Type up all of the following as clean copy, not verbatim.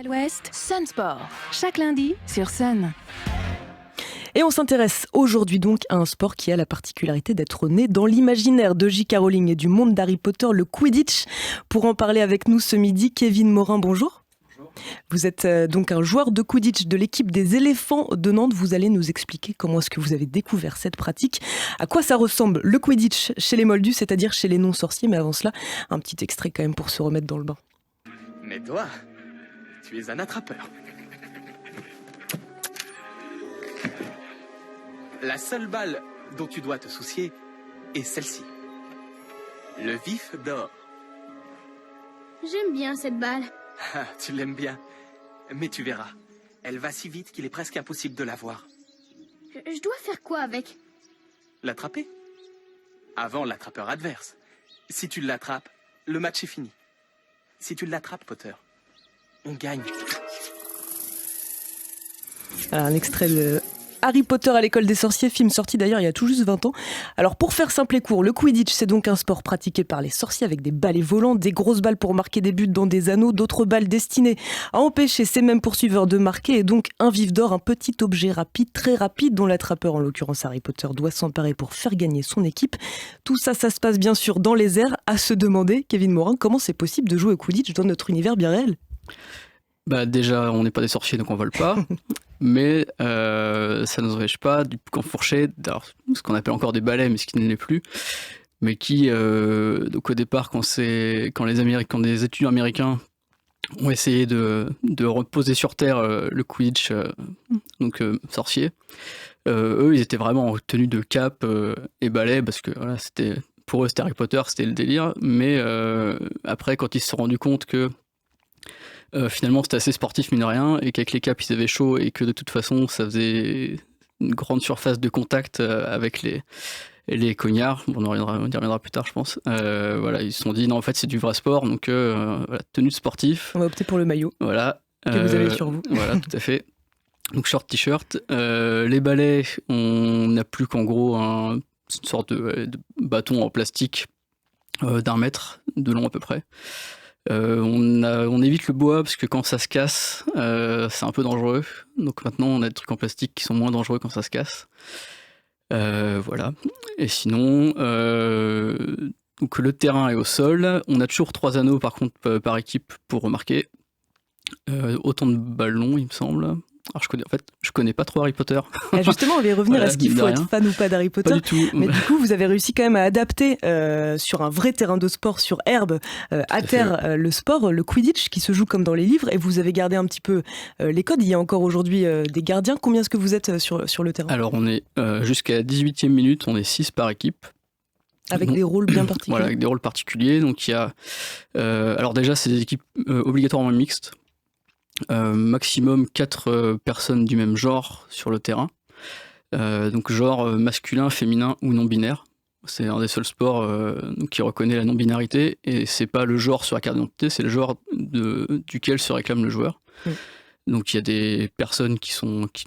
L'Ouest, Sun Sport. Chaque lundi sur Sun. Et on s'intéresse aujourd'hui donc à un sport qui a la particularité d'être né dans l'imaginaire de J.K. Rowling et du monde d'Harry Potter, le Quidditch. Pour en parler avec nous ce midi, Kevin Morin, bonjour. Bonjour. Vous êtes donc un joueur de Quidditch de l'équipe des éléphants de Nantes. Vous allez nous expliquer comment est-ce que vous avez découvert cette pratique, à quoi ça ressemble le Quidditch chez les moldus, c'est-à-dire chez les non-sorciers. Mais avant cela, un petit extrait quand même pour se remettre dans le bain. Mais toi, tu es un attrapeur. La seule balle dont tu dois te soucier est celle-ci. Le vif d'or. J'aime bien cette balle. Ah, tu l'aimes bien. Mais tu verras, elle va si vite qu'il est presque impossible de la voir. Je dois faire quoi avec? L'attraper. Avant l'attrapeur adverse. Si tu l'attrapes, le match est fini. Si tu l'attrapes, Potter, on gagne. Alors, un extrait de Harry Potter à l'école des sorciers, film sorti d'ailleurs il y a tout juste 20 ans. Alors pour faire simple et court, le Quidditch c'est donc un sport pratiqué par les sorciers avec des balais volants, des grosses balles pour marquer des buts dans des anneaux, d'autres balles destinées à empêcher ces mêmes poursuiveurs de marquer, et donc un vif d'or, un petit objet rapide, très rapide, dont l'attrapeur, en l'occurrence Harry Potter, doit s'emparer pour faire gagner son équipe. Tout ça, ça se passe bien sûr dans les airs. À se demander, Kevin Morin, comment c'est possible de jouer au Quidditch dans notre univers bien réel? Bah déjà, on n'est pas des sorciers, donc on vole pas. Mais ça ne nous empêche pas qu'en fourchette, ce qu'on appelle encore des balais, mais ce qui ne l'est plus, mais qui, donc au départ, quand des étudiants américains ont essayé de reposer sur Terre le Quidditch, sorcier, eux, ils étaient vraiment en tenue de cape et balais, parce que voilà, pour eux, c'était Harry Potter, c'était le délire. Mais après, quand ils se sont rendus compte que finalement c'était assez sportif mine de rien, et qu'avec les capes ils avaient chaud, et que de toute façon ça faisait une grande surface de contact avec les cognards, on y reviendra plus tard je pense, voilà, ils se sont dit non en fait c'est du vrai sport, donc voilà, tenue de sportif. On va opter pour le maillot, voilà, que vous avez sur vous. Voilà, tout à fait. Donc short t-shirt, les balais, on n'a plus qu'en gros une sorte de bâton en plastique d'1 mètre de long à peu près. On évite le bois parce que quand ça se casse, c'est un peu dangereux. Donc maintenant, on a des trucs en plastique qui sont moins dangereux quand ça se casse. Voilà. Et sinon, donc le terrain est au sol. On a toujours 3 anneaux par contre par équipe pour remarquer. Autant de ballons, il me semble. Alors je connais pas trop Harry Potter. Et justement, on va y revenir à ce qu'il faut être fan ou pas d'Harry Potter. Pas du tout. Mais du coup, vous avez réussi quand même à adapter sur un vrai terrain de sport, sur herbe, à terre, le sport, le Quidditch, qui se joue comme dans les livres. Et vous avez gardé un petit peu les codes. Il y a encore aujourd'hui des gardiens. Combien est-ce que vous êtes sur le terrain? Alors, on est jusqu'à la 18e minute, on est 6 par équipe. Avec des rôles bien particuliers. Voilà, avec des rôles particuliers. Donc, il y a. Alors, déjà, c'est des équipes obligatoirement mixtes. Maximum 4 personnes du même genre sur le terrain, donc genre masculin, féminin ou non-binaire. C'est un des seuls sports qui reconnaît la non-binarité, et c'est pas le genre sur la carte d'identité, c'est le genre duquel se réclame le joueur. Donc il y a des personnes qui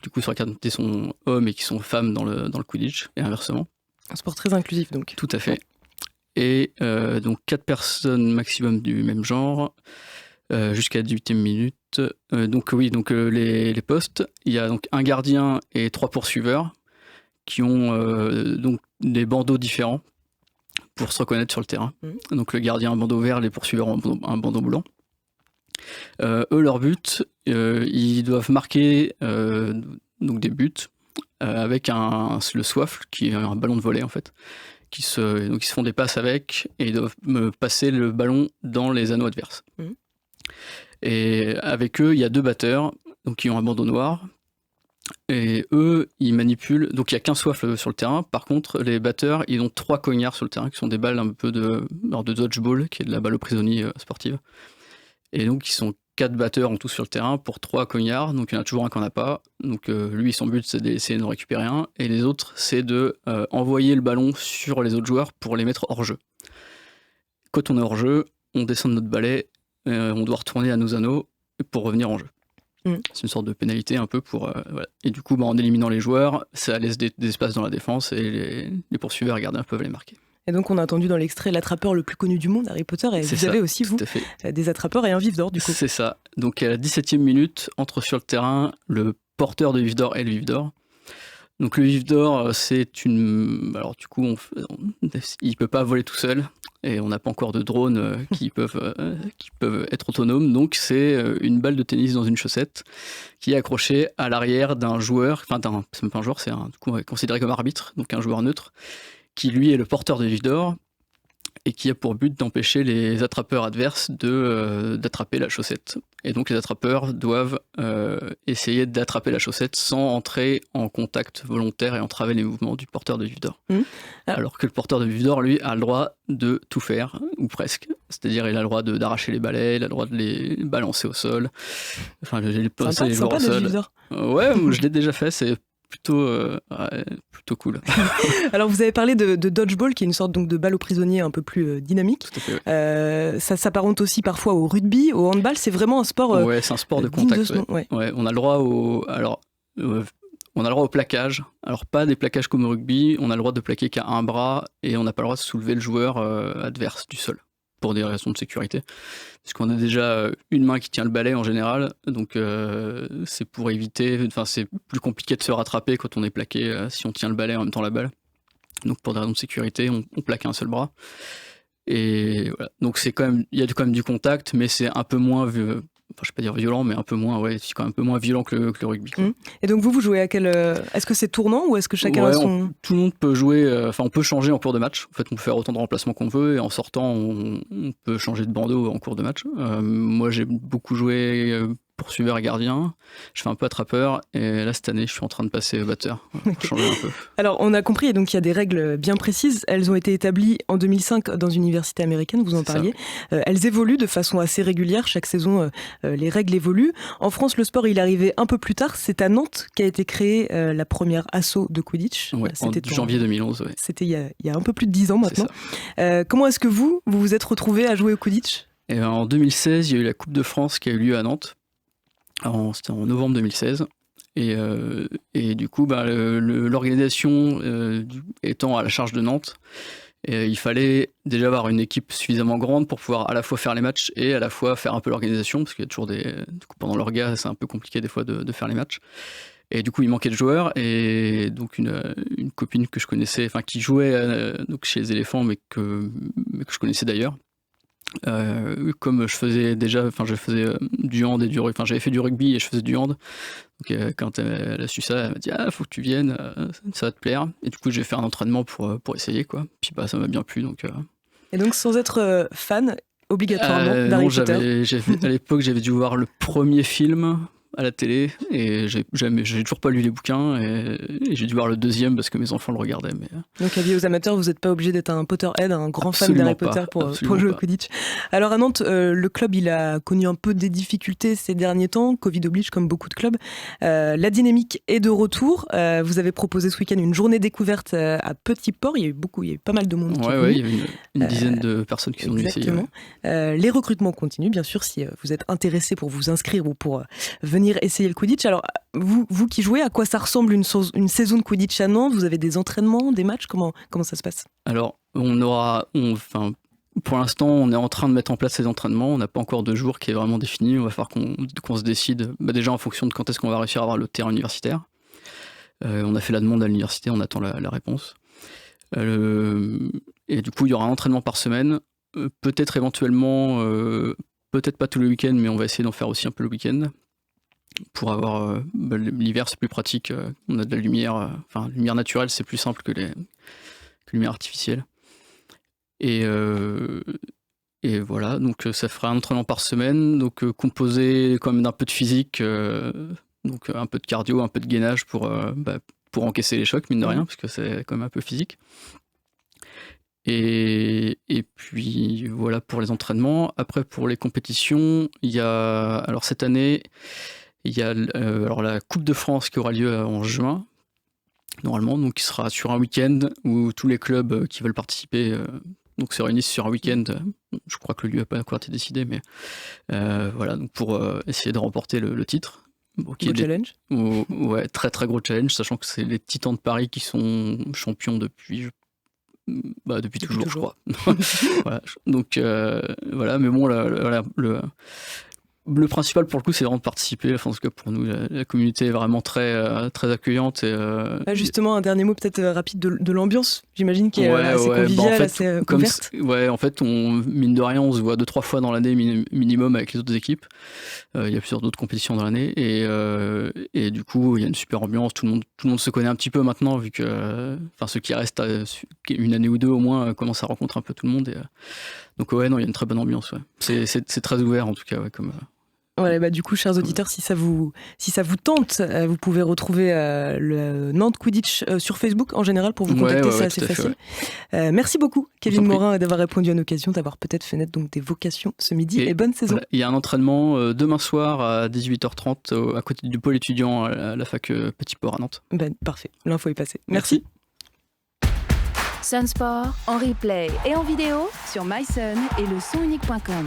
du coup sur la carte d'identité sont hommes et qui sont femmes dans le Quidditch, et inversement. Un sport très inclusif donc. Tout à fait. Et donc 4 personnes maximum du même genre, jusqu'à la 18e minute. Donc les postes, il y a donc un gardien et 3 poursuiveurs qui ont donc des bandeaux différents pour se reconnaître sur le terrain. Donc le gardien un bandeau vert, les poursuiveurs un bandeau blanc. Eux, leur but, ils doivent marquer donc des buts avec le soifle, qui est un ballon de volley en fait, donc ils se font des passes avec, et ils doivent passer le ballon dans les anneaux adverses. Et avec eux, il y a 2 batteurs, donc qui ont un bandeau noir. Et eux, ils manipulent. Donc il n'y a qu'un soifle sur le terrain. Par contre, les batteurs, ils ont 3 cognards sur le terrain, qui sont des balles un peu de dodgeball, qui est de la balle aux prisonniers sportive. Et donc, ils sont 4 batteurs en tout sur le terrain pour 3 cognards. Donc il y en a toujours un qui n'en a pas. Donc lui, son but, c'est d'essayer de récupérer un. Et les autres, c'est de envoyer le ballon sur les autres joueurs pour les mettre hors jeu. Quand on est hors jeu, on descend de notre balai. On doit retourner à nos anneaux pour revenir en jeu. C'est une sorte de pénalité un peu pour... voilà. Et du coup, en éliminant les joueurs, ça laisse des espaces dans la défense, et les poursuiveurs et gardiens peuvent les marquer. Et donc on a entendu dans l'extrait l'attrapeur le plus connu du monde, Harry Potter, et C'est vous ça, avez aussi, tout vous, à fait. des attrapeurs et un vif d'or du coup. C'est ça. Donc à la 17e minute, entre sur le terrain le porteur de vif d'or et le vif d'or. Donc le vif d'or, c'est une... Alors du coup, il peut pas voler tout seul, et on n'a pas encore de drones qui peuvent être autonomes. Donc c'est une balle de tennis dans une chaussette qui est accrochée à l'arrière d'un joueur, enfin c'est même pas un joueur, c'est du coup considéré comme arbitre, donc un joueur neutre, qui lui est le porteur de vif d'or, et qui a pour but d'empêcher les attrapeurs adverses d'attraper la chaussette. Et donc les attrapeurs doivent essayer d'attraper la chaussette sans entrer en contact volontaire et entraver les mouvements du porteur de vif d'or. Alors que le porteur de vif d'or, lui, a le droit de tout faire, ou presque. C'est-à-dire il a le droit d'arracher les balais, il a le droit de les balancer au sol, enfin les placer les joueurs au sol. Ouais, je l'ai déjà fait, c'est plutôt cool. Alors vous avez parlé de dodgeball, qui est une sorte donc de balle aux prisonniers un peu plus dynamique. Tout à fait, ouais. Ça s'apparente aussi parfois au rugby, au handball. C'est vraiment un sport. Ouais, c'est un sport de contact. Ouais. Ouais, on a le droit on a le droit au plaquage. Alors pas des plaquages comme au rugby. On a le droit de plaquer qu'à un bras, et on n'a pas le droit de soulever le joueur adverse du sol, pour des raisons de sécurité. Parce qu'on a déjà une main qui tient le balai en général, donc c'est pour éviter, enfin c'est plus compliqué de se rattraper quand on est plaqué si on tient le balai en même temps la balle. Donc pour des raisons de sécurité, on plaque un seul bras. Et voilà. Donc il y a quand même du contact, mais c'est un peu moins, je vais pas dire violent, mais un peu moins, ouais, c'est quand même un peu moins violent que le rugby. Quoi. Et donc vous jouez à quel... Est-ce que c'est tournant, ou est-ce que chacun a son... Tout le monde peut jouer, on peut changer en cours de match. En fait, on peut faire autant de remplacements qu'on veut, et en sortant, on peut changer de bandeau en cours de match. Moi, j'ai beaucoup joué poursuiveur et gardien. Je fais un peu attrapeur, et là, cette année, je suis en train de passer batteur, pour changer un peu. Alors, on a compris, et donc il y a des règles bien précises. Elles ont été établies en 2005 dans une université américaine, vous en parliez. Elles évoluent de façon assez régulière. Chaque saison, les règles évoluent. En France, le sport, il est arrivé un peu plus tard. C'est à Nantes qu'a été créée la première asso de Quidditch. Ouais, c'était en janvier 2011. Ouais. C'était il y a un peu plus de 10 ans maintenant. Comment est-ce que vous vous êtes retrouvés à jouer au Quidditch ? Et en 2016, il y a eu la Coupe de France qui a eu lieu à Nantes. C'était en novembre 2016. Et du coup, l'organisation étant à la charge de Nantes, il fallait déjà avoir une équipe suffisamment grande pour pouvoir à la fois faire les matchs et à la fois faire un peu l'organisation, parce qu'il y a toujours du coup, pendant l'orga, c'est un peu compliqué des fois de faire les matchs. Et du coup, il manquait de joueurs, et donc une copine que je connaissais, enfin qui jouait donc chez les éléphants, mais que je connaissais d'ailleurs. Comme je faisais déjà, je faisais du hand et j'avais fait du rugby et je faisais du hand. Donc quand elle a su ça, elle m'a dit faut que tu viennes, ça va te plaire. Et du coup j'ai fait un entraînement pour essayer quoi. Puis ça m'a bien plu donc. Et donc sans être fan obligatoirement d'Harry Potter. À l'époque j'avais dû voir le premier film à la télé, et j'ai toujours pas lu les bouquins, et j'ai dû voir le deuxième parce que mes enfants le regardaient. Mais... Donc avis aux amateurs, vous n'êtes pas obligé d'être un Potterhead, un grand fan d'Harry Potter pour jouer au Quidditch. Alors à Nantes, le club il a connu un peu des difficultés ces derniers temps, Covid oblige comme beaucoup de clubs. La dynamique est de retour. Vous avez proposé ce week-end une journée découverte à Petit Port. Il y a eu pas mal de monde. Ouais, il y avait une dizaine de personnes qui sont venues essayer. Ouais. Les recrutements continuent, bien sûr, si vous êtes intéressé pour vous inscrire ou pour venir essayer le Quidditch. Alors, vous qui jouez, à quoi ça ressemble une saison de Quidditch à Nantes ? Vous avez des entraînements, des matchs ? Comment ça se passe ? Alors, pour l'instant, on est en train de mettre en place ces entraînements. On n'a pas encore de jour qui est vraiment défini. Il va falloir qu'on se décide déjà en fonction de quand est-ce qu'on va réussir à avoir le terrain universitaire. On a fait la demande à l'université, on attend la réponse. Et du coup, il y aura un entraînement par semaine. Peut-être éventuellement, peut-être pas tous les week-ends, mais on va essayer d'en faire aussi un peu le week-end. Pour avoir l'hiver, c'est plus pratique. On a de la lumière, lumière naturelle, c'est plus simple que lumière artificielle. Et voilà, donc ça fera un entraînement par semaine, donc composé quand même d'un peu de physique, donc un peu de cardio, un peu de gainage pour encaisser les chocs, mine de rien, parce que c'est quand même un peu physique. Et puis voilà pour les entraînements. Après, pour les compétitions, alors cette année, il y a la Coupe de France qui aura lieu en juin, normalement, donc qui sera sur un week-end où tous les clubs qui veulent participer donc se réunissent sur un week-end. Je crois que le lieu n'a pas encore été décidé, mais voilà, donc pour essayer de remporter le titre. Gros challenge. Ouais, très très gros challenge, sachant que c'est les Titans de Paris qui sont champions depuis depuis toujours, je crois. Voilà. Donc voilà, mais bon, le principal pour le coup, c'est vraiment de participer. Enfin, en tout cas, pour nous, la communauté est vraiment très, très accueillante. Et, justement, un dernier mot peut-être rapide de l'ambiance, j'imagine, qui est assez conviviale, assez ouverte. En fait, mine de rien, on se voit 2-3 fois dans l'année minimum avec les autres équipes. Il y a plusieurs autres compétitions dans l'année. Et du coup, il y a une super ambiance. Tout le monde se connaît un petit peu maintenant, vu que ceux qui restent une année ou deux au moins commencent à rencontrer un peu tout le monde. Donc, il y a une très bonne ambiance. Ouais. C'est très ouvert, en tout cas, comme... Voilà, du coup, chers auditeurs, si ça vous tente, vous pouvez retrouver le Nantes Quidditch sur Facebook en général pour vous contacter, c'est assez facile. Merci beaucoup, Kevin Morin, d'avoir répondu à nos questions, d'avoir peut-être fait naître donc des vocations ce midi et bonne saison. Voilà, il y a un entraînement demain soir à 18h30 à côté du pôle étudiant à la fac Petit Port à Nantes. Parfait, l'info est passée. Merci. Sun Sport en replay et en vidéo sur mysun et le sonunique.com.